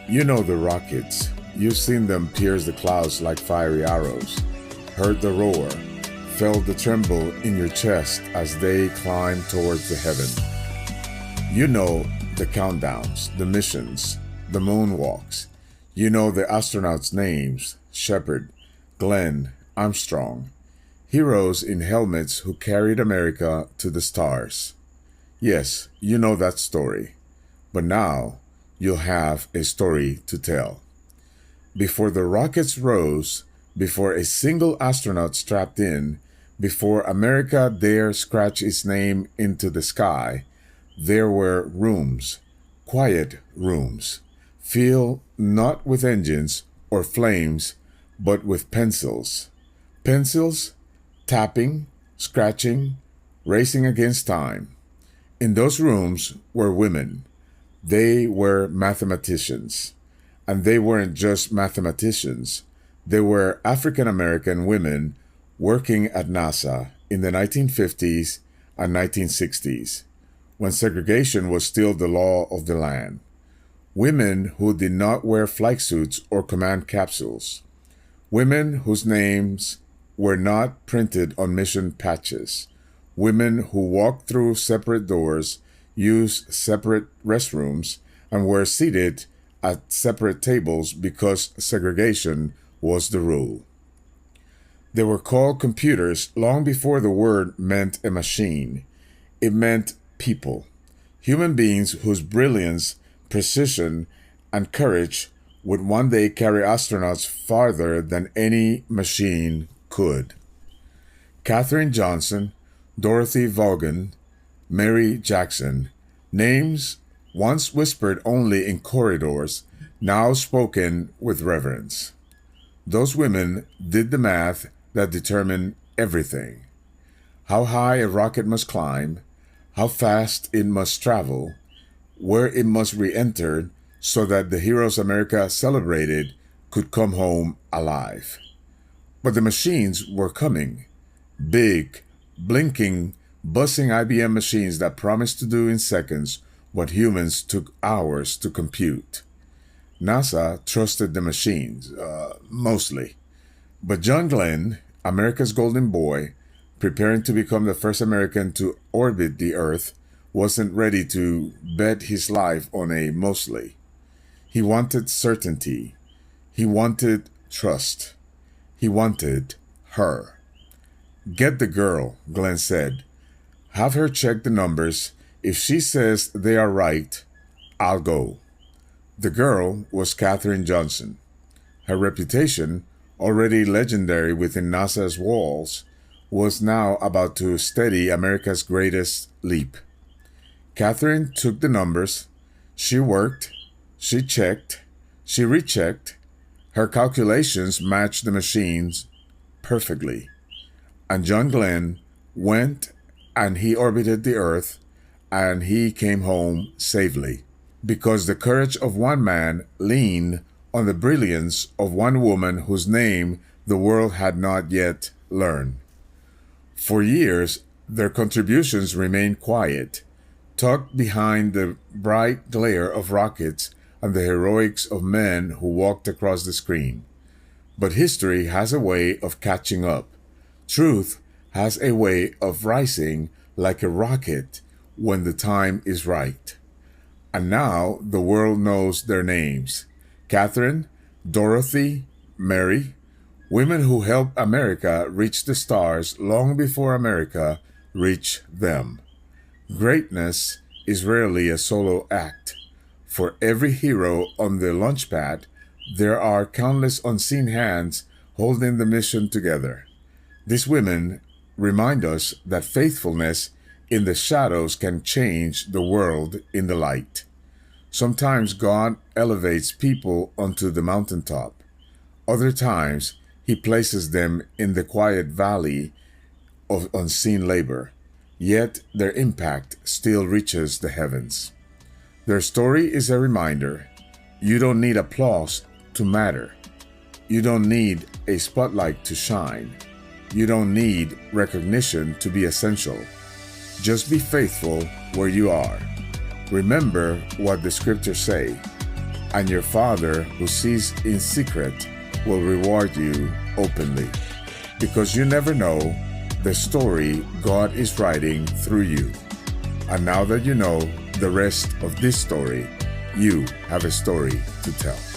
You know the rockets. You've seen them pierce the clouds like fiery arrows, heard the roar, felt the tremble in your chest as they climb towards the heaven. You know the countdowns, the missions, the moonwalks. You know the astronauts' names: Shepard, Glenn, Armstrong. Heroes in helmets who carried America to the stars. Yes, you know that story. But now you'll have a story to tell. Before the rockets rose, before a single astronaut strapped in, before America dare scratch its name into the sky, there were rooms, quiet rooms, filled not with engines or flames, but with pencils. Pencils tapping, scratching, racing against time. In those rooms were women. They were mathematicians. And they weren't just mathematicians. They were African American women working at NASA in the 1950s and 1960s, when segregation was still the law of the land. Women who did not wear flight suits or command capsules. Women whose names were not printed on mission patches. Women who walked through separate doors, used separate restrooms, and were seated at separate tables because segregation was the rule. They were called computers long before the word meant a machine. It meant people, human beings whose brilliance, precision, and courage would one day carry astronauts farther than any machine could. Katherine Johnson, Dorothy Vaughan, Mary Jackson, names once whispered only in corridors, now spoken with reverence. Those women did the math that determined everything. How high a rocket must climb, how fast it must travel, where it must re-enter so that the heroes America celebrated could come home alive. But the machines were coming. Big, blinking, buzzing IBM machines that promised to do in seconds what humans took hours to compute. NASA trusted the machines, mostly. But John Glenn, America's golden boy, preparing to become the first American to orbit the Earth, wasn't ready to bet his life on a mostly. He wanted certainty. He wanted trust. He wanted her. Get the girl, Glenn said. Have her check the numbers. If she says they are right, I'll go. The girl was Katherine Johnson. Her reputation, already legendary within NASA's walls, was now about to steady America's greatest leap. Katherine took the numbers. She worked. She checked. She rechecked. Her calculations matched the machines perfectly. And John Glenn went and he orbited the Earth, and he came home safely, because the courage of one man leaned on the brilliance of one woman whose name the world had not yet learned. For years, their contributions remained quiet, tucked behind the bright glare of rockets and the heroics of men who walked across the screen. But history has a way of catching up. Truth has a way of rising like a rocket when the time is right. And now the world knows their names. Katherine, Dorothy, Mary, women who helped America reach the stars long before America reached them. Greatness is rarely a solo act. For every hero on the launch pad, there are countless unseen hands holding the mission together. These women remind us that faithfulness in the shadows can change the world in the light. Sometimes God elevates people onto the mountaintop. Other times, He places them in the quiet valley of unseen labor. Yet their impact still reaches the heavens. Their story is a reminder. You don't need applause to matter. You don't need a spotlight to shine. You don't need recognition to be essential. Just be faithful where you are. Remember what the scriptures say. And your Father who sees in secret will reward you openly. Because you never know the story God is writing through you. And now that you know the rest of this story, you have a story to tell.